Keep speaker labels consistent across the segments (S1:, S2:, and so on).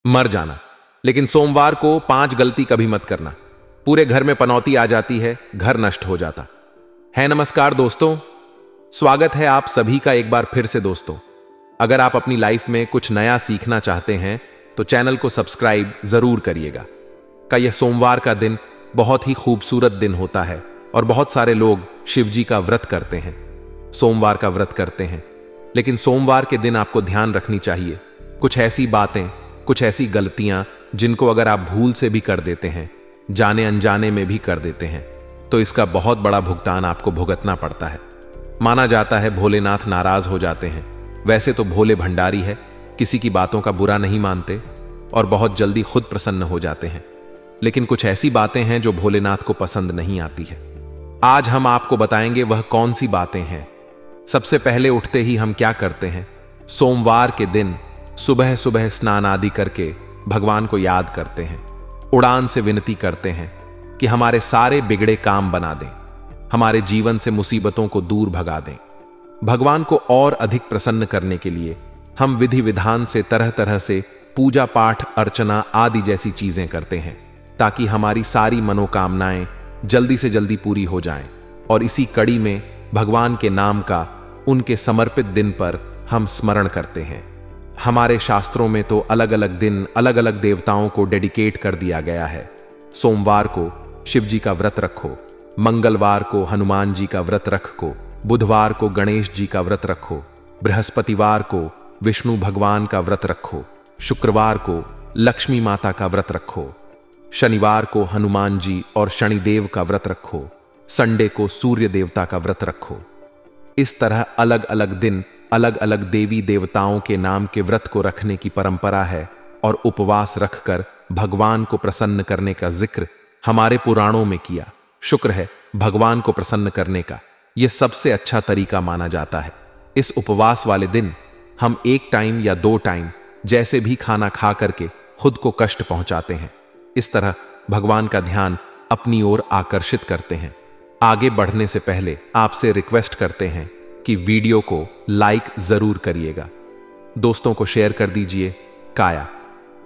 S1: मर जाना। लेकिन सोमवार को 5 गलती कभी मत करना, पूरे घर में पनौती आ जाती है, घर नष्ट हो जाता है। नमस्कार दोस्तों, स्वागत है आप सभी का एक बार फिर से। दोस्तों, अगर आप अपनी लाइफ में कुछ नया सीखना चाहते हैं तो चैनल को सब्सक्राइब जरूर करिएगा। का यह सोमवार का दिन बहुत ही खूबसूरत दिन होता है और बहुत सारे लोग शिव जी का व्रत करते हैं, सोमवार का व्रत करते हैं। लेकिन सोमवार के दिन आपको ध्यान रखनी चाहिए कुछ ऐसी बातें, कुछ ऐसी गलतियां जिनको अगर आप भूल से भी कर देते हैं, जाने अनजाने में भी कर देते हैं, तो इसका बहुत बड़ा भुगतान आपको भुगतना पड़ता है। माना जाता है भोलेनाथ नाराज हो जाते हैं। वैसे तो भोले भंडारी है, किसी की बातों का बुरा नहीं मानते और बहुत जल्दी खुद प्रसन्न हो जाते हैं। लेकिन कुछ ऐसी बातें हैं जो भोलेनाथ को पसंद नहीं आती है। आज हम आपको बताएंगे वह कौन सी बातें हैं। सबसे पहले उठते ही हम क्या करते हैं? सोमवार के दिन सुबह सुबह स्नान आदि करके भगवान को याद करते हैं, उड़ान से विनती करते हैं कि हमारे सारे बिगड़े काम बना दें, हमारे जीवन से मुसीबतों को दूर भगा दें। भगवान को और अधिक प्रसन्न करने के लिए हम विधि विधान से तरह तरह से पूजा पाठ, अर्चना आदि जैसी चीजें करते हैं ताकि हमारी सारी मनोकामनाएं जल्दी से जल्दी पूरी हो जाएं। और इसी कड़ी में भगवान के नाम का उनके समर्पित दिन पर हम स्मरण करते हैं। हमारे शास्त्रों में तो अलग अलग दिन अलग अलग देवताओं को डेडिकेट कर दिया गया है। सोमवार को शिव जी का व्रत रखो, मंगलवार को हनुमान जी का व्रत रखो, बुधवार को गणेश जी का व्रत रखो, बृहस्पतिवार को विष्णु भगवान का व्रत रखो, शुक्रवार को लक्ष्मी माता का व्रत रखो, शनिवार को हनुमान जी और शनिदेव का व्रत रखो, संडे को सूर्य देवता का व्रत रखो। इस तरह अलग अलग दिन अलग अलग देवी देवताओं के नाम के व्रत को रखने की परंपरा है और उपवास रखकर भगवान को प्रसन्न करने का जिक्र हमारे पुराणों में किया। शुक्र है भगवान को प्रसन्न करने का यह सबसे अच्छा तरीका माना जाता है। इस उपवास वाले दिन हम 1 टाइम या 2 टाइम जैसे भी खाना खा करके खुद को कष्ट पहुंचाते हैं। इस तरह भगवान का ध्यान अपनी ओर आकर्षित करते हैं। आगे बढ़ने से पहले आपसे रिक्वेस्ट करते हैं कि वीडियो को लाइक जरूर करिएगा, दोस्तों को शेयर कर दीजिए काया।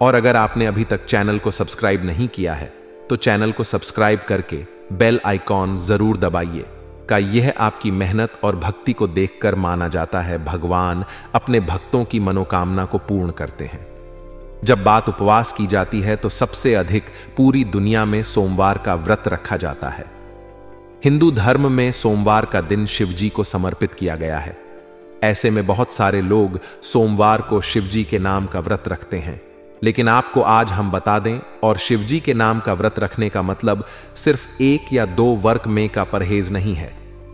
S1: और अगर आपने अभी तक चैनल को सब्सक्राइब नहीं किया है तो चैनल को सब्सक्राइब करके बेल आइकॉन जरूर दबाइए। का यह आपकी मेहनत और भक्ति को देखकर माना जाता है भगवान अपने भक्तों की मनोकामना को पूर्ण करते हैं। जब बात उपवास की जाती है तो सबसे अधिक पूरी दुनिया में सोमवार का व्रत रखा जाता है। हिंदू धर्म में सोमवार का दिन शिव जी को समर्पित किया गया है। ऐसे में बहुत सारे लोग सोमवार को शिव जी के नाम का व्रत रखते हैं। लेकिन आपको आज हम बता दें, और शिव जी के नाम का व्रत रखने का मतलब सिर्फ 1 या 2 वर्क में का परहेज नहीं है,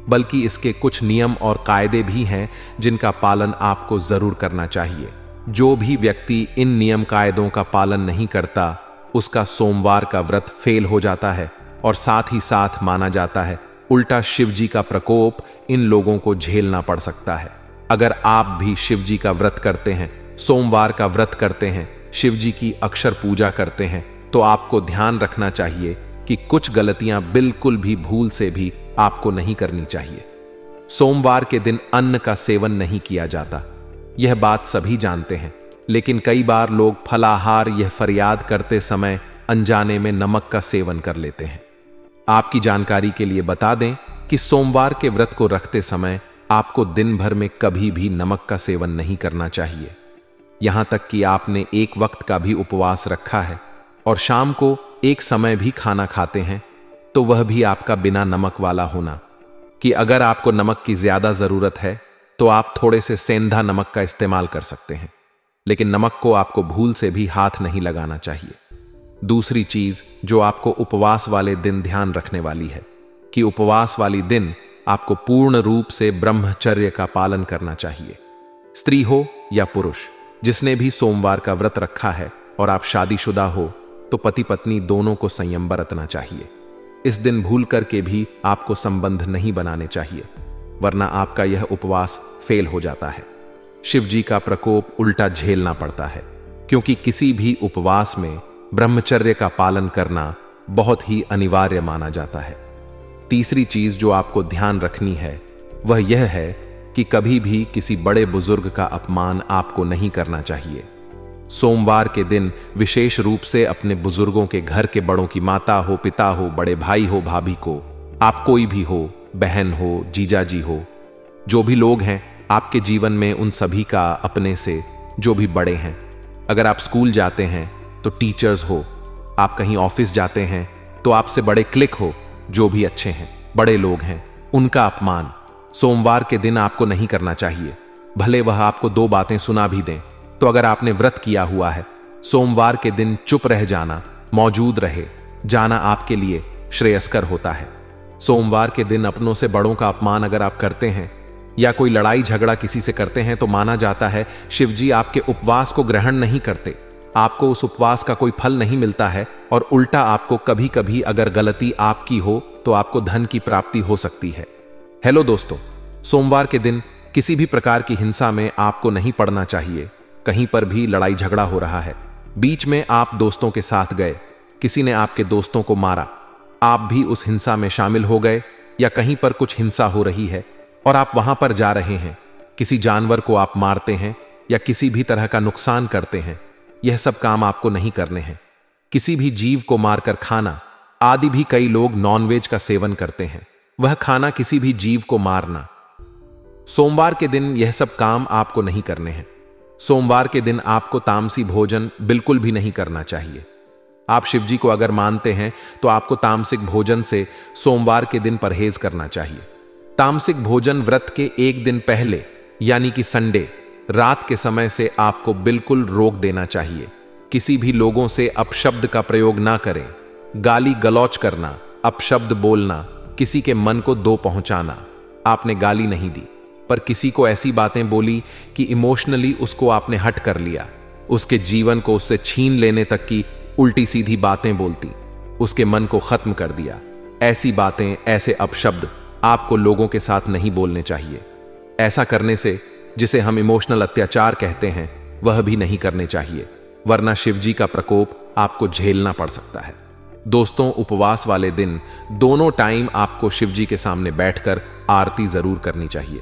S1: बल्कि इसके कुछ नियम और कायदे भी हैं जिनका पालन आपको जरूर करना चाहिए। जो भी व्यक्ति इन नियम कायदों का पालन नहीं करता उसका सोमवार का व्रत फेल हो जाता है और साथ ही साथ माना जाता है उल्टा शिव जी का प्रकोप इन लोगों को झेलना पड़ सकता है। अगर आप भी शिव जी का व्रत करते हैं, सोमवार का व्रत करते हैं, शिव जी की अक्षर पूजा करते हैं, तो आपको ध्यान रखना चाहिए कि कुछ गलतियां बिल्कुल भी भूल से भी आपको नहीं करनी चाहिए। सोमवार के दिन अन्न का सेवन नहीं किया जाता, यह बात सभी जानते हैं। लेकिन कई बार लोग फलाहार यह फरियाद करते समय अनजाने में नमक का सेवन कर लेते हैं। आपकी जानकारी के लिए बता दें कि सोमवार के व्रत को रखते समय आपको दिन भर में कभी भी नमक का सेवन नहीं करना चाहिए। यहां तक कि आपने 1 वक्त का भी उपवास रखा है और शाम को एक समय भी खाना खाते हैं तो वह भी आपका बिना नमक वाला होना। कि अगर आपको नमक की ज्यादा जरूरत है तो आप थोड़े से सेंधा नमक का इस्तेमाल कर सकते हैं, लेकिन नमक को आपको भूल से भी हाथ नहीं लगाना चाहिए। दूसरी चीज जो आपको उपवास वाले दिन ध्यान रखने वाली है कि उपवास वाली दिन आपको पूर्ण रूप से ब्रह्मचर्य का पालन करना चाहिए। स्त्री हो या पुरुष, जिसने भी सोमवार का व्रत रखा है और आप शादीशुदा हो तो पति पत्नी दोनों को संयम बरतना चाहिए। इस दिन भूल करके भी आपको संबंध नहीं बनाने चाहिए, वरना आपका यह उपवास फेल हो जाता है। शिव जी का प्रकोप उल्टा झेलना पड़ता है, क्योंकि किसी भी उपवास में ब्रह्मचर्य का पालन करना बहुत ही अनिवार्य माना जाता है। तीसरी चीज जो आपको ध्यान रखनी है वह यह है कि कभी भी किसी बड़े बुजुर्ग का अपमान आपको नहीं करना चाहिए। सोमवार के दिन विशेष रूप से अपने बुजुर्गों के घर के बड़ों की माता हो, पिता हो, बड़े भाई हो, भाभी को, आप कोई भी हो, बहन हो, जीजा जी हो, जो भी लोग हैं आपके जीवन में, उन सभी का अपने से जो भी बड़े हैं, अगर आप स्कूल जाते हैं तो टीचर्स हो, आप कहीं ऑफिस जाते हैं तो आपसे बड़े क्लिक हो, जो भी अच्छे हैं, बड़े लोग हैं, उनका अपमान सोमवार के दिन आपको नहीं करना चाहिए। भले वह आपको 2 बातें सुना भी दें, तो अगर आपने व्रत किया हुआ है, सोमवार के दिन चुप रह जाना, मौजूद रहे जाना आपके लिए श्रेयस्कर होता है। सोमवार के दिन अपनों से बड़ों का अपमान अगर आप करते हैं या कोई लड़ाई झगड़ा किसी से करते हैं तो माना जाता है शिवजी आपके उपवास को ग्रहण नहीं करते, आपको उस उपवास का कोई फल नहीं मिलता है, और उल्टा आपको कभी कभी अगर गलती आपकी हो तो आपको धन की प्राप्ति हो सकती है। हेलो दोस्तों, सोमवार के दिन किसी भी प्रकार की हिंसा में आपको नहीं पड़ना चाहिए। कहीं पर भी लड़ाई झगड़ा हो रहा है, बीच में आप दोस्तों के साथ गए, किसी ने आपके दोस्तों को मारा, आप भी उस हिंसा में शामिल हो गए, या कहीं पर कुछ हिंसा हो रही है और आप वहां पर जा रहे हैं, किसी जानवर को आप मारते हैं या किसी भी तरह का नुकसान करते हैं, यह सब काम आपको नहीं करने हैं। किसी भी जीव को मारकर खाना आदि भी कई लोग नॉनवेज का सेवन करते हैं, वह खाना किसी भी जीव को मारना। सोमवार के दिन यह सब काम आपको नहीं करने हैं। सोमवार के दिन आपको तामसी भोजन बिल्कुल भी नहीं करना चाहिए। आप शिवजी को अगर मानते हैं तो आपको तामसिक भोजन से सोमवार के दिन परहेज करना चाहिए। तामसिक भोजन व्रत के 1 दिन पहले यानी कि संडे रात के समय से आपको बिल्कुल रोक देना चाहिए। किसी भी लोगों से अपशब्द का प्रयोग ना करें, गाली गलौच करना, अपशब्द बोलना, किसी के मन को दो पहुंचाना। आपने गाली नहीं दी पर किसी को ऐसी बातें बोली कि इमोशनली उसको आपने हट कर लिया, उसके जीवन को उससे छीन लेने तक की उल्टी सीधी बातें बोलती, उसके मन को खत्म कर दिया। ऐसी बातें, ऐसे अपशब्द आपको लोगों के साथ नहीं बोलने चाहिए। ऐसा करने से, जिसे हम इमोशनल अत्याचार कहते हैं, वह भी नहीं करने चाहिए, वरना शिवजी का प्रकोप आपको झेलना पड़ सकता है। दोस्तों, उपवास वाले दिन दोनों टाइम आपको शिवजी के सामने बैठकर आरती जरूर करनी चाहिए।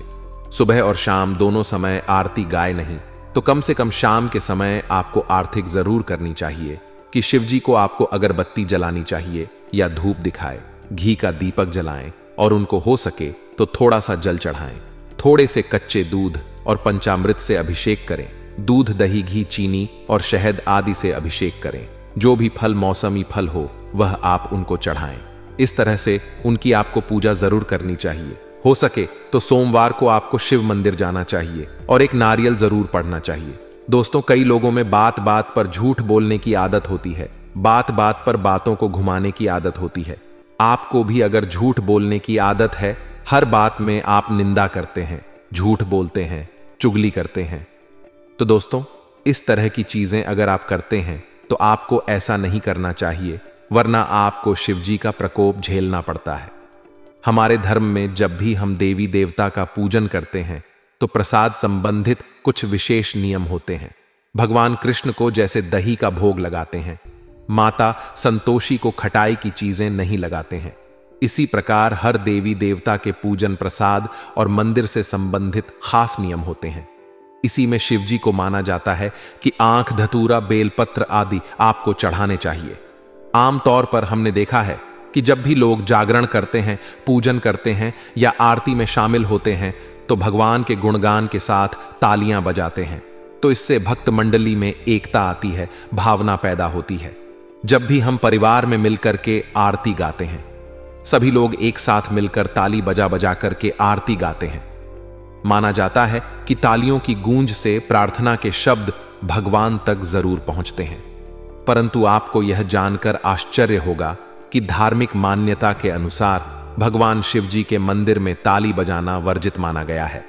S1: सुबह और शाम दोनों समय आरती गाय नहीं तो कम से कम शाम के समय आपको आर्थिक जरूर करनी चाहिए कि शिवजी को आपको अगरबत्ती जलानी चाहिए या धूप दिखाए, घी का दीपक जलाएं और उनको हो सके तो थोड़ा सा जल चढ़ाएं। थोड़े से कच्चे दूध और पंचामृत से अभिषेक करें। दूध, दही, घी, चीनी और शहद आदि से अभिषेक करें। जो भी फल, मौसमी फल हो वह आप उनको चढ़ाएं। इस तरह से उनकी आपको पूजा जरूर करनी चाहिए। हो सके तो सोमवार को आपको शिव मंदिर जाना चाहिए और एक नारियल जरूर पढ़ना चाहिए। दोस्तों, कई लोगों में बात बात पर झूठ बोलने की आदत होती है, बात बात पर बातों को घुमाने की आदत होती है। आपको भी अगर झूठ बोलने की आदत है, हर बात में आप निंदा करते हैं, झूठ बोलते हैं, चुगली करते हैं, तो दोस्तों इस तरह की चीजें अगर आप करते हैं तो आपको ऐसा नहीं करना चाहिए, वरना आपको शिवजी का प्रकोप झेलना पड़ता है। हमारे धर्म में जब भी हम देवी देवता का पूजन करते हैं तो प्रसाद संबंधित कुछ विशेष नियम होते हैं। भगवान कृष्ण को जैसे दही का भोग लगाते हैं, माता संतोषी को खटाई की चीजें नहीं लगाते हैं, इसी प्रकार हर देवी देवता के पूजन, प्रसाद और मंदिर से संबंधित खास नियम होते हैं। इसी में शिवजी को माना जाता है कि आंख, धतूरा, बेलपत्र आदि आपको चढ़ाने चाहिए। आमतौर पर हमने देखा है कि जब भी लोग जागरण करते हैं, पूजन करते हैं या आरती में शामिल होते हैं तो भगवान के गुणगान के साथ तालियां बजाते हैं, तो इससे भक्त मंडली में एकता आती है, भावना पैदा होती है। जब भी हम परिवार में मिलकर के आरती गाते हैं, सभी लोग एक साथ मिलकर ताली बजा बजा करके आरती गाते हैं, माना जाता है कि तालियों की गूंज से प्रार्थना के शब्द भगवान तक जरूर पहुंचते हैं। परंतु आपको यह जानकर आश्चर्य होगा कि धार्मिक मान्यता के अनुसार भगवान शिवजी के मंदिर में ताली बजाना वर्जित माना गया है।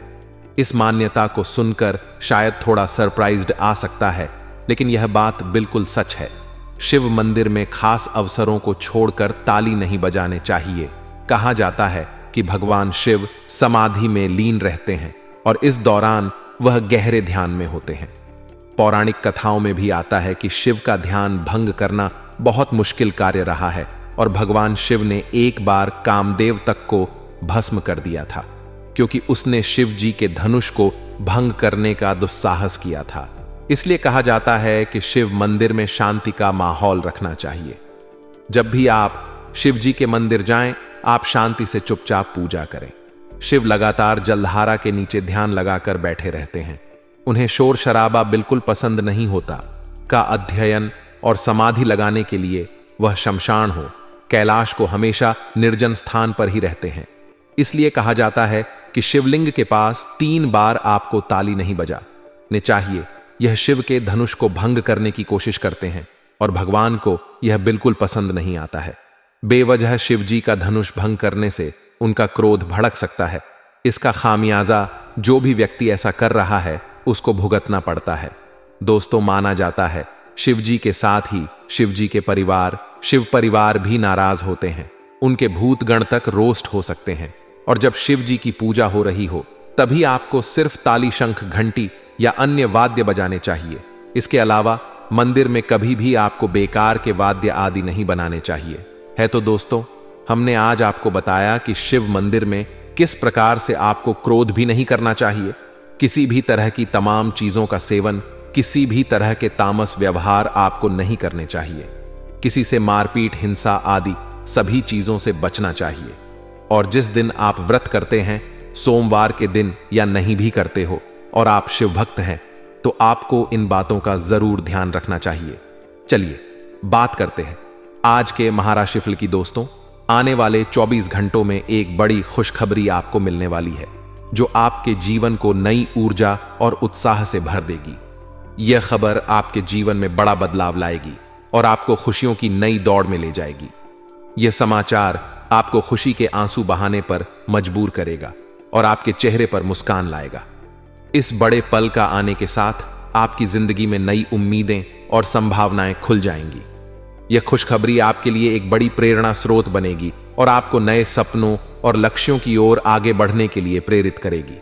S1: इस मान्यता को सुनकर शायद थोड़ा सरप्राइज्ड आ सकता है, लेकिन यह बात बिल्कुल सच है। शिव मंदिर में खास अवसरों को छोड़कर ताली नहीं बजाने चाहिए। कहा जाता है कि भगवान शिव समाधि में लीन रहते हैं और इस दौरान वह गहरे ध्यान में होते हैं। पौराणिक कथाओं में भी आता है कि शिव का ध्यान भंग करना बहुत मुश्किल कार्य रहा है और भगवान शिव ने एक बार कामदेव तक को भस्म कर दिया था, क्योंकि उसने शिव जी के धनुष को भंग करने का दुस्साहस किया था। इसलिए कहा जाता है कि शिव मंदिर में शांति का माहौल रखना चाहिए। जब भी आप शिव जी के मंदिर जाएं, आप शांति से चुपचाप पूजा करें। शिव लगातार जलधारा के नीचे ध्यान लगाकर बैठे रहते हैं। उन्हें शोर शराबा बिल्कुल पसंद नहीं होता। का अध्ययन और समाधि लगाने के लिए वह शमशान हो, कैलाश को हमेशा निर्जन स्थान पर ही रहते हैं। इसलिए कहा जाता है कि शिवलिंग के पास 3 बार आपको ताली नहीं बजाने चाहिए। यह शिव के धनुष को भंग करने की कोशिश करते हैं और भगवान को यह बिल्कुल पसंद नहीं आता है। बेवजह शिव जी का धनुष भंग करने से उनका क्रोध भड़क सकता है। इसका खामियाजा जो भी व्यक्ति ऐसा कर रहा है उसको भुगतना पड़ता है। दोस्तों, माना जाता है शिव जी के साथ ही शिव जी के परिवार, शिव परिवार भी नाराज होते हैं। उनके भूतगण तक रोस्ट हो सकते हैं। और जब शिव जी की पूजा हो रही हो तभी आपको सिर्फ ताली, शंख, घंटी या अन्य वाद्य बजाने चाहिए। इसके अलावा मंदिर में कभी भी आपको बेकार के वाद्य आदि नहीं बनाने चाहिए। है तो दोस्तों, हमने आज आपको बताया कि शिव मंदिर में किस प्रकार से आपको क्रोध भी नहीं करना चाहिए, किसी भी तरह की तमाम चीजों का सेवन, किसी भी तरह के तामस व्यवहार आपको नहीं करने चाहिए, किसी से मारपीट, हिंसा आदि सभी चीजों से बचना चाहिए। और जिस दिन आप व्रत करते हैं, सोमवार के दिन या नहीं भी करते हो और आप शिव भक्त हैं, तो आपको इन बातों का जरूर ध्यान रखना चाहिए। चलिए बात करते हैं आज के महाराशिफल की। दोस्तों, आने वाले 24 घंटों में एक बड़ी खुशखबरी आपको मिलने वाली है जो आपके जीवन को नई ऊर्जा और उत्साह से भर देगी। यह खबर आपके जीवन में बड़ा बदलाव लाएगी और आपको खुशियों की नई दौड़ में ले जाएगी। यह समाचार आपको खुशी के आंसू बहाने पर मजबूर करेगा और आपके चेहरे पर मुस्कान लाएगा। इस बड़े पल का आने के साथ आपकी जिंदगी में नई उम्मीदें और संभावनाएं खुल जाएंगी। यह खुशखबरी आपके लिए एक बड़ी प्रेरणा स्रोत बनेगी और आपको नए सपनों और लक्ष्यों की ओर आगे बढ़ने के लिए प्रेरित करेगी।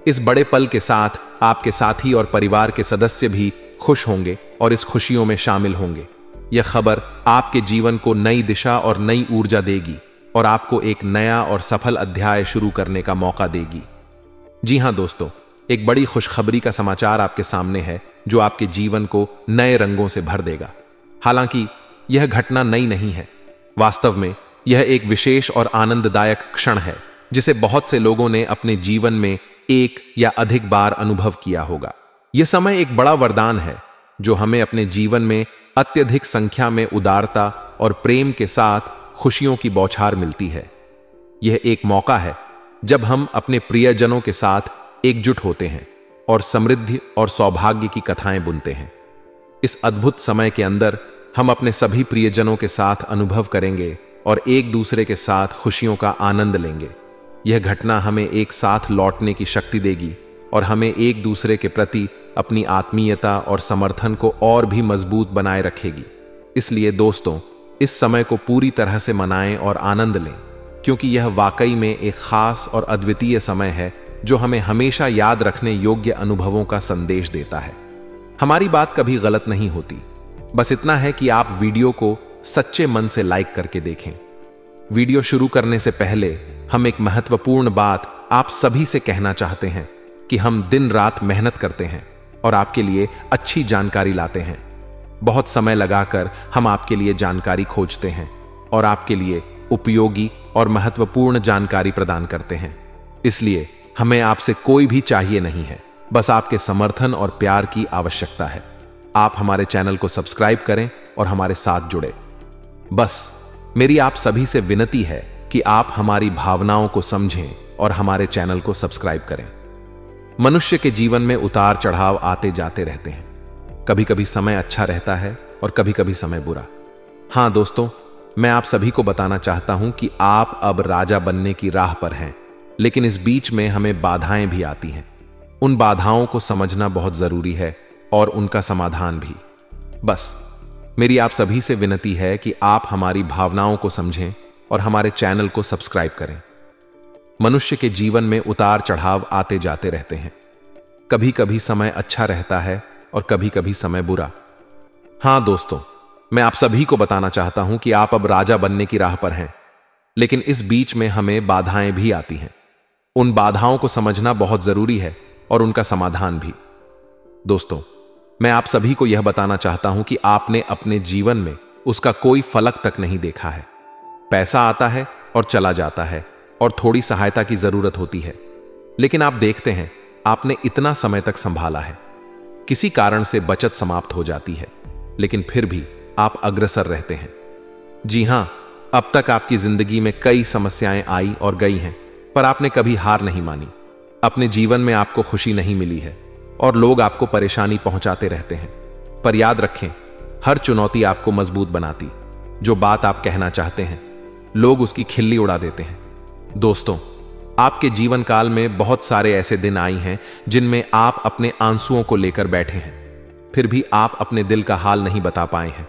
S1: इस बड़े पल के साथ आपके साथी और परिवार के सदस्य भी खुश होंगे और इस खुशियों में शामिल होंगे। यह खबर आपके जीवन को नई दिशा और नई ऊर्जा देगी और आपको एक नया और सफल अध्याय शुरू करने का मौका देगी। जी हां दोस्तों, एक बड़ी खुशखबरी का समाचार आपके सामने है जो आपके जीवन को नए रंगों से भर देगा। हालांकि यह घटना नई नहीं है। वास्तव में यह एक विशेष और आनंददायक क्षण है जिसे बहुत से लोगों ने अपने जीवन में एक या अधिक बार अनुभव किया होगा। यह समय एक बड़ा वरदान है जो हमें अपने जीवन में अत्यधिक संख्या में उदारता और प्रेम के साथ खुशियों की बौछार मिलती है। यह एक मौका है जब हम अपने प्रियजनों के साथ एकजुट होते हैं और समृद्धि और सौभाग्य की कथाएं बुनते हैं। इस अद्भुत समय के अंदर हम अपने सभी प्रियजनों के साथ अनुभव करेंगे और एक दूसरे के साथ खुशियों का आनंद लेंगे। यह घटना हमें एक साथ लौटने की शक्ति देगी और हमें एक दूसरे के प्रति अपनी आत्मीयता और समर्थन को और भी मजबूत बनाए रखेगी। इसलिए दोस्तों, इस समय को पूरी तरह से मनाएं और आनंद लें, क्योंकि यह वाकई में एक खास और अद्वितीय समय है जो हमें हमेशा याद रखने योग्य अनुभवों का संदेश देता है। हमारी बात कभी गलत नहीं होती, बस इतना है कि आप वीडियो को सच्चे मन से लाइक करके देखें। वीडियो शुरू करने से पहले हम एक महत्वपूर्ण बात आप सभी से कहना चाहते हैं कि हम दिन रात मेहनत करते हैं और आपके लिए अच्छी जानकारी लाते हैं। बहुत समय लगाकर हम आपके लिए जानकारी खोजते हैं और आपके लिए उपयोगी और महत्वपूर्ण जानकारी प्रदान करते हैं। इसलिए हमें आपसे कोई भी चाहिए नहीं है, बस आपके समर्थन और प्यार की आवश्यकता है। आप हमारे चैनल को सब्सक्राइब करें और हमारे साथ जुड़े। बस मेरी आप सभी से विनती है कि आप हमारी भावनाओं को समझें और हमारे चैनल को सब्सक्राइब करें। मनुष्य के जीवन में उतार चढ़ाव आते जाते रहते हैं। कभी कभी समय अच्छा रहता है और कभी कभी समय बुरा। हां दोस्तों, मैं आप सभी को बताना चाहता हूं कि आप अब राजा बनने की राह पर हैं, लेकिन इस बीच में हमें बाधाएं भी आती हैं। उन बाधाओं को समझना बहुत जरूरी है और उनका समाधान भी। बस मेरी आप सभी से विनती है कि आप हमारी भावनाओं को समझें और हमारे चैनल को सब्सक्राइब करें। मनुष्य के जीवन में उतार चढ़ाव आते जाते रहते हैं। कभी कभी समय अच्छा रहता है और कभी कभी समय बुरा। हां दोस्तों, मैं आप सभी को बताना चाहता हूं कि आप अब राजा बनने की राह पर हैं, लेकिन इस बीच में हमें बाधाएं भी आती हैं। उन बाधाओं को समझना बहुत जरूरी है और उनका समाधान भी। दोस्तों, मैं आप सभी को यह बताना चाहता हूं कि आपने अपने जीवन में उसका कोई फलक तक नहीं देखा है। पैसा आता है और चला जाता है और थोड़ी सहायता की जरूरत होती है, लेकिन आप देखते हैं आपने इतना समय तक संभाला है। किसी कारण से बचत समाप्त हो जाती है, लेकिन फिर भी आप अग्रसर रहते हैं। जी हां, अब तक आपकी जिंदगी में कई समस्याएं आई और गई हैं, पर आपने कभी हार नहीं मानी। अपने जीवन में आपको खुशी नहीं मिली है और लोग आपको परेशानी पहुंचाते रहते हैं, पर याद रखें, हर चुनौती आपको मजबूत बनाती। जो बात आप कहना चाहते हैं, लोग उसकी खिल्ली उड़ा देते हैं। दोस्तों, आपके जीवन काल में बहुत सारे ऐसे दिन आई हैं जिनमें आप अपने आंसुओं को लेकर बैठे हैं, फिर भी आप अपने दिल का हाल नहीं बता पाए हैं।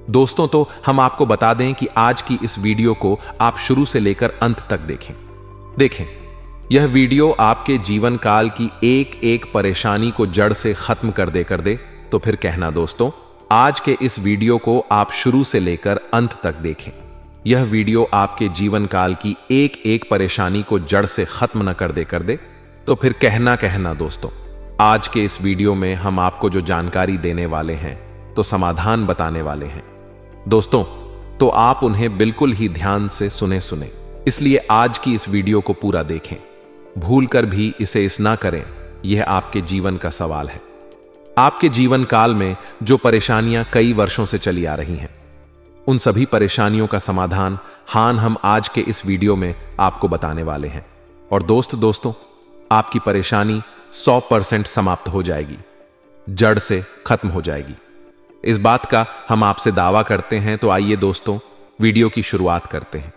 S1: दोस्तों, तो हम आपको बता दें कि आज की इस वीडियो को आप शुरू से लेकर अंत तक देखें। यह वीडियो आपके जीवन काल की एक एक परेशानी को जड़ से खत्म कर दे। तो फिर कहना दोस्तों, आज के इस वीडियो को आप शुरू से लेकर अंत तक देखें। यह वीडियो आपके जीवन काल की एक एक परेशानी को जड़ से खत्म न कर दे। तो फिर कहना दोस्तों, आज के इस वीडियो में हम आपको जो जानकारी देने वाले हैं, तो समाधान बताने वाले हैं दोस्तों, तो आप उन्हें बिल्कुल ही ध्यान से सुने। इसलिए आज की इस वीडियो को पूरा देखें, भूल कर भी इसे इस ना करें। यह आपके जीवन का सवाल है। आपके जीवन काल में जो परेशानियां कई वर्षों से चली आ रही हैं, उन सभी परेशानियों का समाधान हम आज के इस वीडियो में आपको बताने वाले हैं। और दोस्तों, आपकी परेशानी 100% समाप्त हो जाएगी, जड़ से खत्म हो जाएगी। इस बात का हम आपसे दावा करते हैं। तो आइए दोस्तों, वीडियो की शुरुआत करते हैं,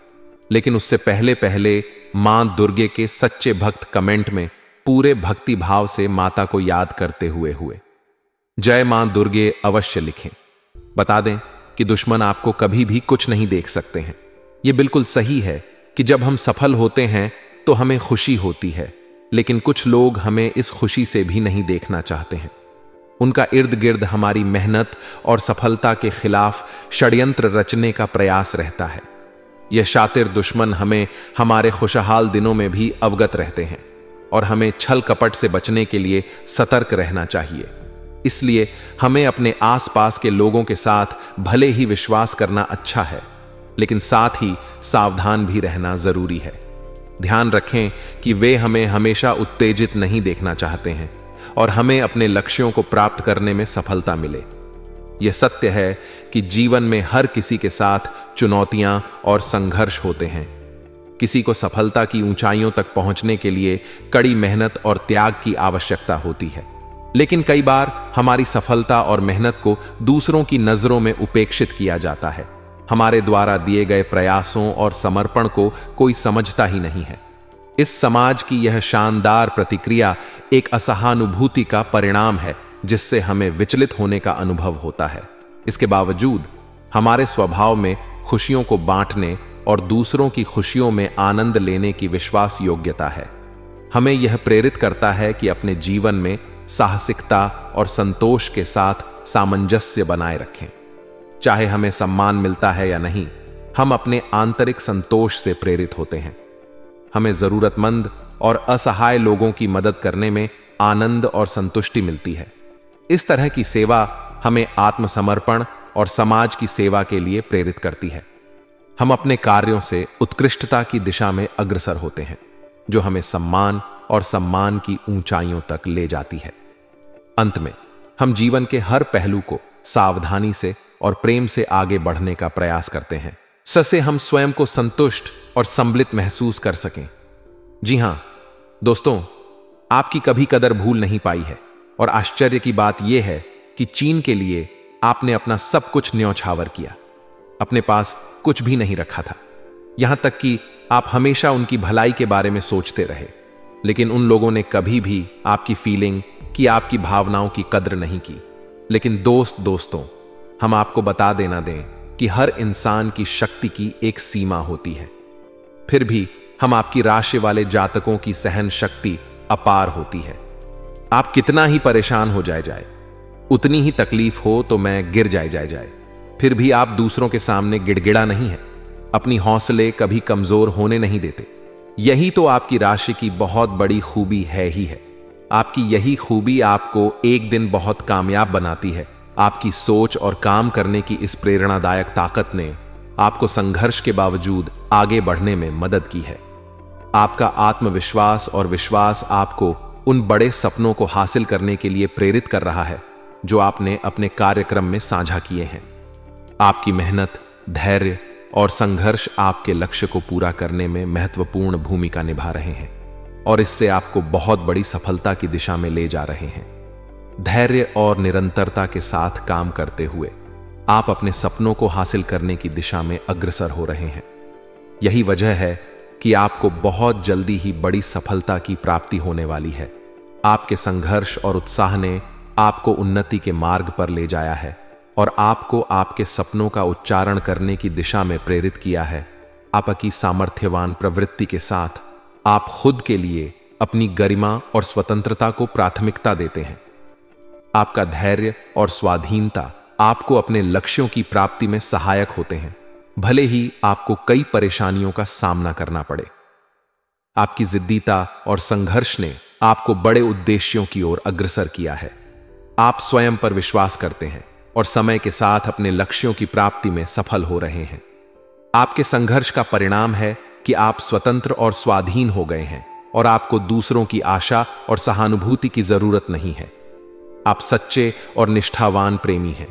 S1: लेकिन उससे पहले मां दुर्गे के सच्चे भक्त कमेंट में पूरे भक्ति भाव से माता को याद करते हुए जय मां दुर्गे अवश्य लिखें। बता दें कि दुश्मन आपको कभी भी कुछ नहीं देख सकते हैं। यह बिल्कुल सही है कि जब हम सफल होते हैं तो हमें खुशी होती है, लेकिन कुछ लोग हमें इस खुशी से भी नहीं देखना चाहते हैं। उनका इर्द गिर्द हमारी मेहनत और सफलता के खिलाफ षड्यंत्र रचने का प्रयास रहता है। यह शातिर दुश्मन हमें हमारे खुशहाल दिनों में भी अवगत रहते हैं और हमें छल कपट से बचने के लिए सतर्क रहना चाहिए। इसलिए हमें अपने आसपास के लोगों के साथ भले ही विश्वास करना अच्छा है, लेकिन साथ ही सावधान भी रहना जरूरी है। ध्यान रखें कि वे हमें हमेशा उत्तेजित नहीं देखना चाहते हैं और हमें अपने लक्ष्यों को प्राप्त करने में सफलता मिले। यह सत्य है कि जीवन में हर किसी के साथ चुनौतियां और संघर्ष होते हैं। किसी को सफलता की ऊंचाइयों तक पहुंचने के लिए कड़ी मेहनत और त्याग की आवश्यकता होती है, लेकिन कई बार हमारी सफलता और मेहनत को दूसरों की नजरों में उपेक्षित किया जाता है। हमारे द्वारा दिए गए प्रयासों और समर्पण को कोई समझता ही नहीं है। इस समाज की यह शानदार प्रतिक्रिया एक असहानुभूति का परिणाम है, जिससे हमें विचलित होने का अनुभव होता है। इसके बावजूद हमारे स्वभाव में खुशियों को बांटने और दूसरों की खुशियों में आनंद लेने की विश्वास योग्यता है। हमें यह प्रेरित करता है कि अपने जीवन में साहसिकता और संतोष के साथ सामंजस्य बनाए रखें। चाहे हमें सम्मान मिलता है या नहीं, हम अपने आंतरिक संतोष से प्रेरित होते हैं। हमें जरूरतमंद और असहाय लोगों की मदद करने में आनंद और संतुष्टि मिलती है। इस तरह की सेवा हमें आत्मसमर्पण और समाज की सेवा के लिए प्रेरित करती है। हम अपने कार्यों से उत्कृष्टता की दिशा में अग्रसर होते हैं, जो हमें सम्मान और सम्मान की ऊंचाइयों तक ले जाती है। अंत में हम जीवन के हर पहलू को सावधानी से और प्रेम से आगे बढ़ने का प्रयास करते हैं, जिससे हम स्वयं को संतुष्ट और सम्मिलित महसूस कर सकें। जी हां दोस्तों, आपकी कभी कदर भूल नहीं पाई है, और आश्चर्य की बात यह है कि चीन के लिए आपने अपना सब कुछ न्यौछावर किया। अपने पास कुछ भी नहीं रखा था, यहां तक कि आप हमेशा उनकी भलाई के बारे में सोचते रहे, लेकिन उन लोगों ने कभी भी आपकी फीलिंग की, आपकी भावनाओं की कद्र नहीं की। लेकिन दोस्तों, हम आपको बता देना दें कि हर इंसान की शक्ति की एक सीमा होती है। फिर भी हम आपकी राशि वाले जातकों की सहन शक्ति अपार होती है। आप कितना ही परेशान हो जाए, उतनी ही तकलीफ हो तो मैं गिर जाए, फिर भी आप दूसरों के सामने गिड़गिड़ा नहीं है, अपनी हौसले कभी कमजोर होने नहीं देते। यही तो आपकी राशि की बहुत बड़ी खूबी है ही है। आपकी यही खूबी आपको एक दिन बहुत कामयाब बनाती है। आपकी सोच और काम करने की इस प्रेरणादायक ताकत ने आपको संघर्ष के बावजूद आगे बढ़ने में मदद की है। आपका आत्मविश्वास और विश्वास आपको उन बड़े सपनों को हासिल करने के लिए प्रेरित कर रहा है जो आपने अपने कार्यक्रम में साझा किए हैं। आपकी मेहनत, धैर्य और संघर्ष आपके लक्ष्य को पूरा करने में महत्वपूर्ण भूमिका निभा रहे हैं और इससे आपको बहुत बड़ी सफलता की दिशा में ले जा रहे हैं। धैर्य और निरंतरता के साथ काम करते हुए आप अपने सपनों को हासिल करने की दिशा में अग्रसर हो रहे हैं। यही वजह है कि आपको बहुत जल्दी ही बड़ी सफलता की प्राप्ति होने वाली है। आपके संघर्ष और उत्साह ने आपको उन्नति के मार्ग पर ले जाया है और आपको आपके सपनों का उच्चारण करने की दिशा में प्रेरित किया है। आपकी सामर्थ्यवान प्रवृत्ति के साथ आप खुद के लिए अपनी गरिमा और स्वतंत्रता को प्राथमिकता देते हैं। आपका धैर्य और स्वाधीनता आपको अपने लक्ष्यों की प्राप्ति में सहायक होते हैं, भले ही आपको कई परेशानियों का सामना करना पड़े। आपकी जिद्दीता और संघर्ष ने आपको बड़े उद्देश्यों की ओर अग्रसर किया है। आप स्वयं पर विश्वास करते हैं और समय के साथ अपने लक्ष्यों की प्राप्ति में सफल हो रहे हैं। आपके संघर्ष का परिणाम है कि आप स्वतंत्र और स्वाधीन हो गए हैं और आपको दूसरों की आशा और सहानुभूति की जरूरत नहीं है। आप सच्चे और निष्ठावान प्रेमी हैं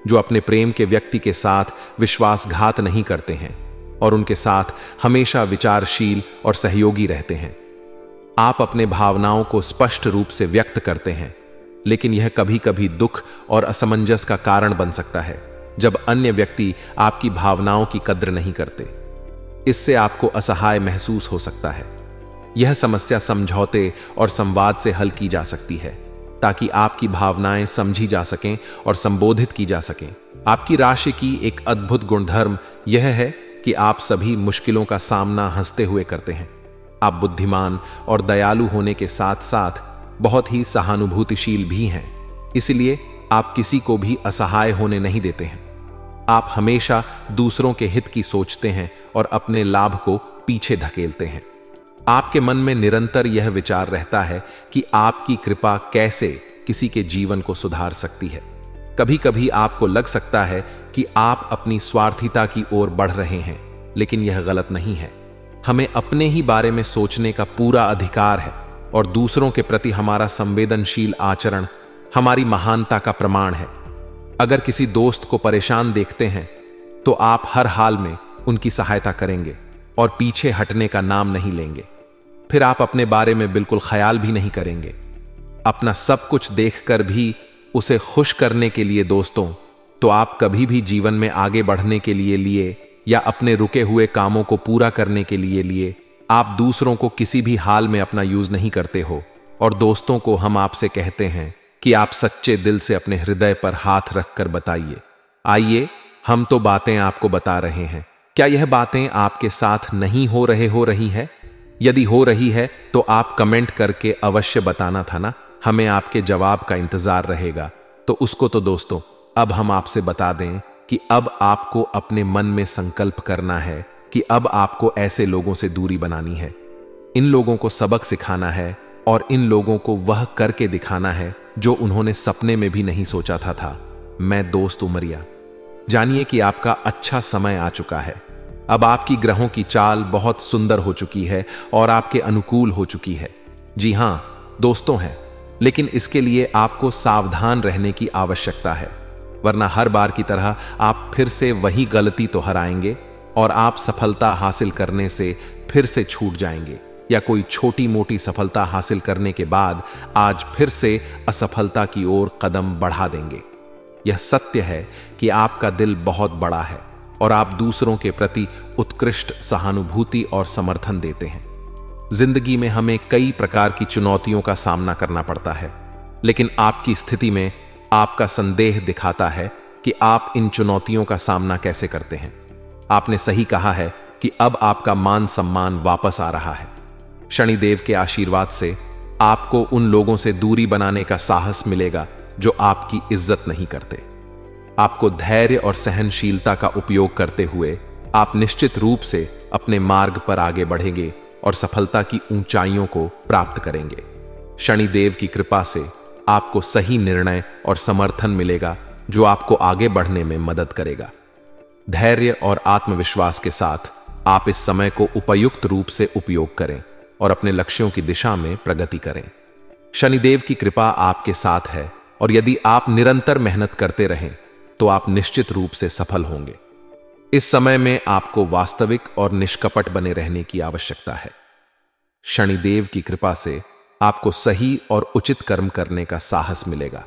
S1: जो अपने प्रेम के व्यक्ति के साथ विश्वासघात नहीं करते हैं और उनके साथ हमेशा विचारशील और सहयोगी रहते हैं। आप अपने भावनाओं को स्पष्ट रूप से व्यक्त करते हैं, लेकिन यह कभी कभी दुख और असमंजस का कारण बन सकता है जब अन्य व्यक्ति आपकी भावनाओं की कद्र नहीं करते। इससे आपको असहाय महसूस हो सकता है। यह समस्या समझौते और संवाद से हल की जा सकती है ताकि आपकी भावनाएं समझी जा सकें और संबोधित की जा सकें। आपकी राशि की एक अद्भुत गुणधर्म यह है कि आप सभी मुश्किलों का सामना हंसते हुए करते हैं। आप बुद्धिमान और दयालु होने के साथ साथ बहुत ही सहानुभूतिशील भी हैं। इसलिए आप किसी को भी असहाय होने नहीं देते हैं। आप हमेशा दूसरों के हित की सोचते हैं और अपने लाभ को पीछे धकेलते हैं। आपके मन में निरंतर यह विचार रहता है कि आपकी कृपा कैसे किसी के जीवन को सुधार सकती है। कभी कभी आपको लग सकता है कि आप अपनी स्वार्थीता की ओर बढ़ रहे हैं, लेकिन यह गलत नहीं है। हमें अपने ही बारे में सोचने का पूरा अधिकार है और दूसरों के प्रति हमारा संवेदनशील आचरण हमारी महानता का प्रमाण है। अगर किसी दोस्त को परेशान देखते हैं तो आप हर हाल में उनकी सहायता करेंगे और पीछे हटने का नाम नहीं लेंगे। फिर आप अपने बारे में बिल्कुल ख्याल भी नहीं करेंगे। अपना सब कुछ देखकर भी उसे खुश करने के लिए दोस्तों, तो आप कभी भी जीवन में आगे बढ़ने के लिए या अपने रुके हुए कामों को पूरा करने के लिए आप दूसरों को किसी भी हाल में अपना यूज नहीं करते हो। और दोस्तों को हम आपसे कहते हैं कि आप सच्चे दिल से अपने हृदय पर हाथ रखकर बताइए, आइए हम तो बातें आपको बता रहे हैं, क्या यह बातें आपके साथ नहीं हो रही है? यदि हो रही है तो आप कमेंट करके अवश्य बताना था ना। हमें आपके जवाब का इंतजार रहेगा। तो उसको तो दोस्तों अब हम आपसे बता दें कि अब आपको अपने मन में संकल्प करना है कि अब आपको ऐसे लोगों से दूरी बनानी है। इन लोगों को सबक सिखाना है और इन लोगों को वह करके दिखाना है जो उन्होंने सपने में भी नहीं सोचा था। मैं दोस्त उमरिया। जानिए कि आपका अच्छा समय आ चुका है। अब आपकी ग्रहों की चाल बहुत सुंदर हो चुकी है और आपके अनुकूल हो चुकी है। जी हां दोस्तों है, लेकिन इसके लिए आपको सावधान रहने की आवश्यकता है, वरना हर बार की तरह आप फिर से वही गलती तो हराएंगे और आप सफलता हासिल करने से फिर से छूट जाएंगे, या कोई छोटी मोटी सफलता हासिल करने के बाद आज फिर से असफलता की ओर कदम बढ़ा देंगे। यह सत्य है कि आपका दिल बहुत बड़ा है और आप दूसरों के प्रति उत्कृष्ट सहानुभूति और समर्थन देते हैं। जिंदगी में हमें कई प्रकार की चुनौतियों का सामना करना पड़ता है, लेकिन आपकी स्थिति में आपका संदेह दिखाता है कि आप इन चुनौतियों का सामना कैसे करते हैं। आपने सही कहा है कि अब आपका मान सम्मान वापस आ रहा है। शनिदेव के आशीर्वाद से आपको उन लोगों से दूरी बनाने का साहस मिलेगा जो आपकी इज्जत नहीं करते। आपको धैर्य और सहनशीलता का उपयोग करते हुए आप निश्चित रूप से अपने मार्ग पर आगे बढ़ेंगे और सफलता की ऊंचाइयों को प्राप्त करेंगे। शनिदेव की कृपा से आपको सही निर्णय और समर्थन मिलेगा जो आपको आगे बढ़ने में मदद करेगा। धैर्य और आत्मविश्वास के साथ आप इस समय को उपयुक्त रूप से उपयोग करें और अपने लक्ष्यों की दिशा में प्रगति करें। शनिदेव की कृपा आपके साथ है और यदि आप निरंतर मेहनत करते रहें तो आप निश्चित रूप से सफल होंगे। इस समय में आपको वास्तविक और निष्कपट बने रहने की आवश्यकता है। शनिदेव की कृपा से आपको सही और उचित कर्म करने का साहस मिलेगा।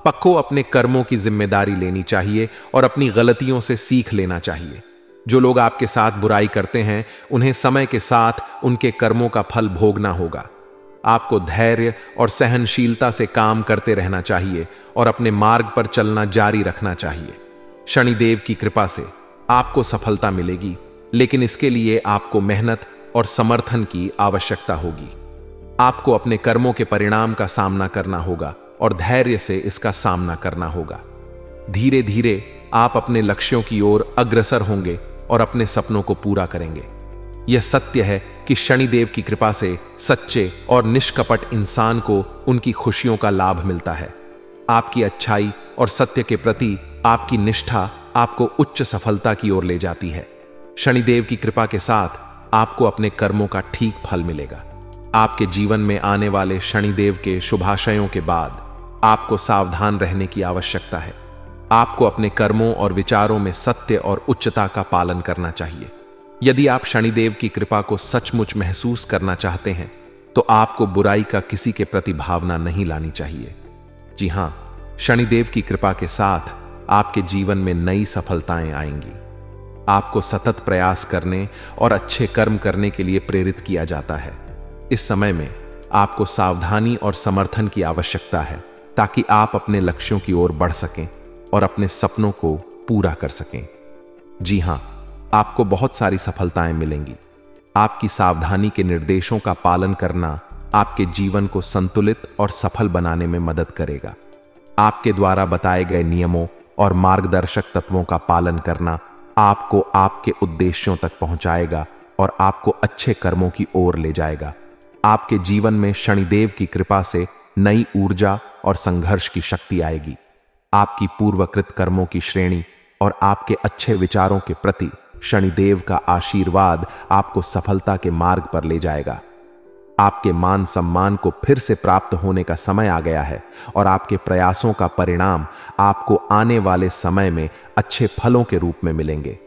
S1: पक्को अपने कर्मों की जिम्मेदारी लेनी चाहिए और अपनी गलतियों से सीख लेना चाहिए। जो लोग आपके साथ बुराई करते हैं उन्हें समय के साथ उनके कर्मों का फल भोगना होगा। आपको धैर्य और सहनशीलता से काम करते रहना चाहिए और अपने मार्ग पर चलना जारी रखना चाहिए। शनिदेव की कृपा से आपको सफलता मिलेगी, लेकिन इसके लिए आपको मेहनत और समर्थन की आवश्यकता होगी। आपको अपने कर्मों के परिणाम का सामना करना होगा और धैर्य से इसका सामना करना होगा। धीरे धीरे आप अपने लक्ष्यों की ओर अग्रसर होंगे और अपने सपनों को पूरा करेंगे। यह सत्य है कि शनिदेव की कृपा से सच्चे और निष्कपट इंसान को उनकी खुशियों का लाभ मिलता है। आपकी अच्छाई और सत्य के प्रति आपकी निष्ठा आपको उच्च सफलता की ओर ले जाती है। शनिदेव की कृपा के साथ आपको अपने कर्मों का ठीक फल मिलेगा। आपके जीवन में आने वाले शनिदेव के शुभाशयों के बाद आपको सावधान रहने की आवश्यकता है। आपको अपने कर्मों और विचारों में सत्य और उच्चता का पालन करना चाहिए। यदि आप शनिदेव की कृपा को सचमुच महसूस करना चाहते हैं तो आपको बुराई का किसी के प्रति भावना नहीं लानी चाहिए। जी हां, शनिदेव की कृपा के साथ आपके जीवन में नई सफलताएं आएंगी। आपको सतत प्रयास करने और अच्छे कर्म करने के लिए प्रेरित किया जाता है। इस समय में आपको सावधानी और समर्थन की आवश्यकता है ताकि आप अपने लक्ष्यों की ओर बढ़ सकें और अपने सपनों को पूरा कर सकें। जी हां, आपको बहुत सारी सफलताएं मिलेंगी। आपकी सावधानी के निर्देशों का पालन करना आपके जीवन को संतुलित और सफल बनाने में मदद करेगा। आपके द्वारा बताए गए नियमों और मार्गदर्शक तत्वों का पालन करना आपको आपके उद्देश्यों तक पहुंचाएगा और आपको अच्छे कर्मों की ओर ले जाएगा। आपके जीवन में शनिदेव की कृपा से नई ऊर्जा और संघर्ष की शक्ति आएगी। आपकी पूर्वकृत कर्मों की श्रेणी और आपके अच्छे विचारों के प्रति शनिदेव का आशीर्वाद आपको सफलता के मार्ग पर ले जाएगा। आपके मान सम्मान को फिर से प्राप्त होने का समय आ गया है और आपके प्रयासों का परिणाम आपको आने वाले समय में अच्छे फलों के रूप में मिलेंगे।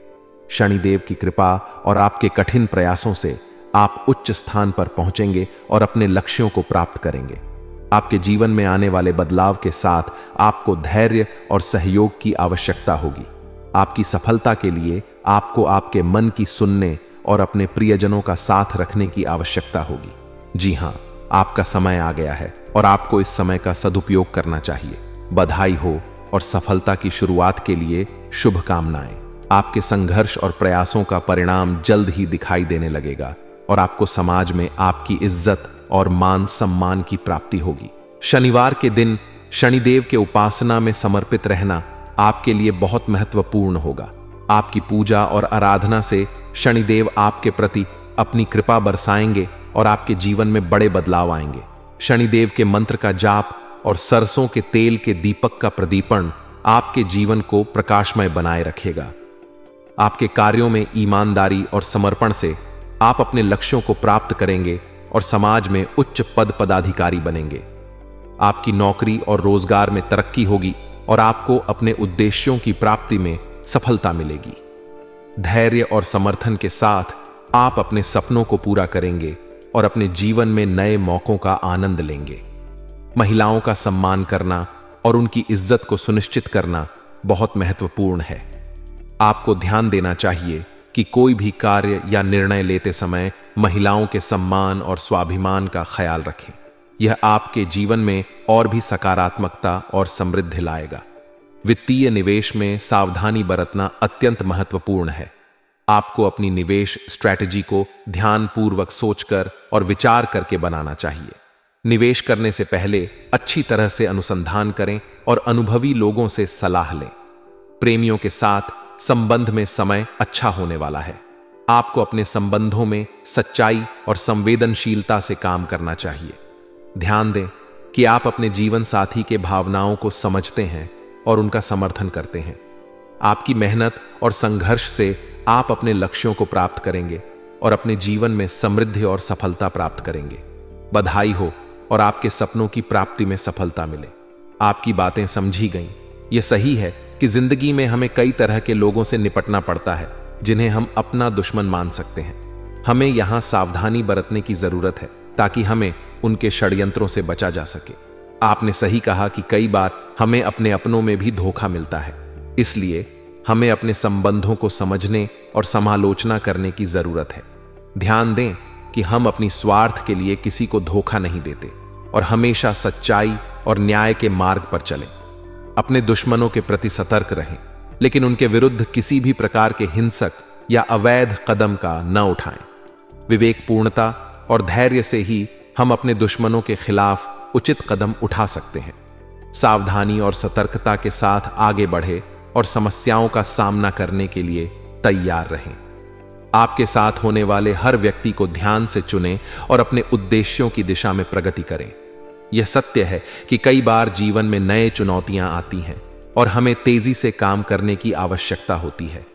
S1: शनिदेव की कृपा और आपके कठिन प्रयासों से आप उच्च स्थान पर पहुंचेंगे और अपने लक्ष्यों को प्राप्त करेंगे। आपके जीवन में आने वाले बदलाव के साथ आपको धैर्य और सहयोग की आवश्यकता होगी। आपकी सफलता के लिए आपको आपके मन की सुनने और अपने प्रियजनों का साथ रखने की आवश्यकता होगी। जी हां, आपका समय आ गया है और आपको इस समय का सदुपयोग करना चाहिए। बधाई हो और सफलता की शुरुआत के लिए शुभकामनाएं। आपके संघर्ष और प्रयासों का परिणाम जल्द ही दिखाई देने लगेगा और आपको समाज में आपकी इज्जत और मान सम्मान की प्राप्ति होगी। शनिवार के दिन शनिदेव के उपासना में समर्पित रहना आपके लिए बहुत महत्वपूर्ण होगा। आपकी पूजा और आराधना से शनिदेव आपके प्रति अपनी कृपा बरसाएंगे और आपके जीवन में बड़े बदलाव आएंगे। शनिदेव के मंत्र का जाप और सरसों के तेल के दीपक का प्रदीपन आपके जीवन को प्रकाशमय बनाए रखेगा। आपके कार्यों में ईमानदारी और समर्पण से आप अपने लक्ष्यों को प्राप्त करेंगे और समाज में उच्च पद पदाधिकारी बनेंगे। आपकी नौकरी और रोजगार में तरक्की होगी और आपको अपने उद्देश्यों की प्राप्ति में सफलता मिलेगी। धैर्य और समर्थन के साथ आप अपने सपनों को पूरा करेंगे और अपने जीवन में नए मौकों का आनंद लेंगे। महिलाओं का सम्मान करना और उनकी इज्जत को सुनिश्चित करना बहुत महत्वपूर्ण है। आपको ध्यान देना चाहिए कि कोई भी कार्य या निर्णय लेते समय महिलाओं के सम्मान और स्वाभिमान का ख्याल रखें। यह आपके जीवन में और भी सकारात्मकता और समृद्धि लाएगा। वित्तीय निवेश में सावधानी बरतना अत्यंत महत्वपूर्ण है। आपको अपनी निवेश स्ट्रैटेजी को ध्यानपूर्वक सोचकर और विचार करके बनाना चाहिए। निवेश करने से पहले अच्छी तरह से अनुसंधान करें और अनुभवी लोगों से सलाह लें। प्रेमियों के साथ संबंध में समय अच्छा होने वाला है। आपको अपने संबंधों में सच्चाई और संवेदनशीलता से काम करना चाहिए। ध्यान दें कि आप अपने जीवन साथी के भावनाओं को समझते हैं और उनका समर्थन करते हैं। आपकी मेहनत और संघर्ष से आप अपने लक्ष्यों को प्राप्त करेंगे और अपने जीवन में समृद्धि और सफलता प्राप्त करेंगे। बधाई हो और आपके सपनों की प्राप्ति में सफलता मिले। आपकी बातें समझी गईं। यह सही है कि जिंदगी में हमें कई तरह के लोगों से निपटना पड़ता है जिन्हें हम अपना दुश्मन मान सकते हैं। हमें यहां सावधानी बरतने की जरूरत है ताकि हमें उनके षड्यंत्रों से बचा जा सके। आपने सही कहा कि कई बार हमें अपने अपनों में भी धोखा मिलता है, इसलिए हमें अपने संबंधों को समझने और समालोचना करने की जरूरत है। ध्यान दें कि हम अपनी स्वार्थ के लिए किसी को धोखा नहीं देते और हमेशा सच्चाई और न्याय के मार्ग पर चलें। अपने दुश्मनों के प्रति सतर्क रहें, लेकिन उनके विरुद्ध किसी भी प्रकार के हिंसक या अवैध कदम का न उठाएं। विवेकपूर्णता और धैर्य से ही हम अपने दुश्मनों के खिलाफ उचित कदम उठा सकते हैं। सावधानी और सतर्कता के साथ आगे बढ़े और समस्याओं का सामना करने के लिए तैयार रहें। आपके साथ होने वाले हर व्यक्ति को ध्यान से चुनें और अपने उद्देश्यों की दिशा में प्रगति करें। यह सत्य है कि कई बार जीवन में नए चुनौतियां आती हैं और हमें तेजी से काम करने की आवश्यकता होती है।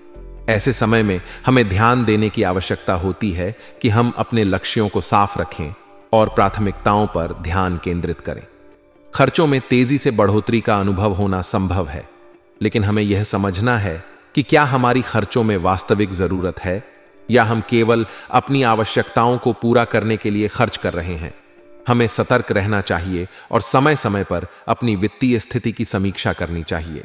S1: ऐसे समय में हमें ध्यान देने की आवश्यकता होती है कि हम अपने लक्ष्यों को साफ रखें और प्राथमिकताओं पर ध्यान केंद्रित करें। खर्चों में तेजी से बढ़ोतरी का अनुभव होना संभव है, लेकिन हमें यह समझना है कि क्या हमारी खर्चों में वास्तविक जरूरत है या हम केवल अपनी आवश्यकताओं को पूरा करने के लिए खर्च कर रहे हैं। हमें सतर्क रहना चाहिए और समय समय पर अपनी वित्तीय स्थिति की समीक्षा करनी चाहिए।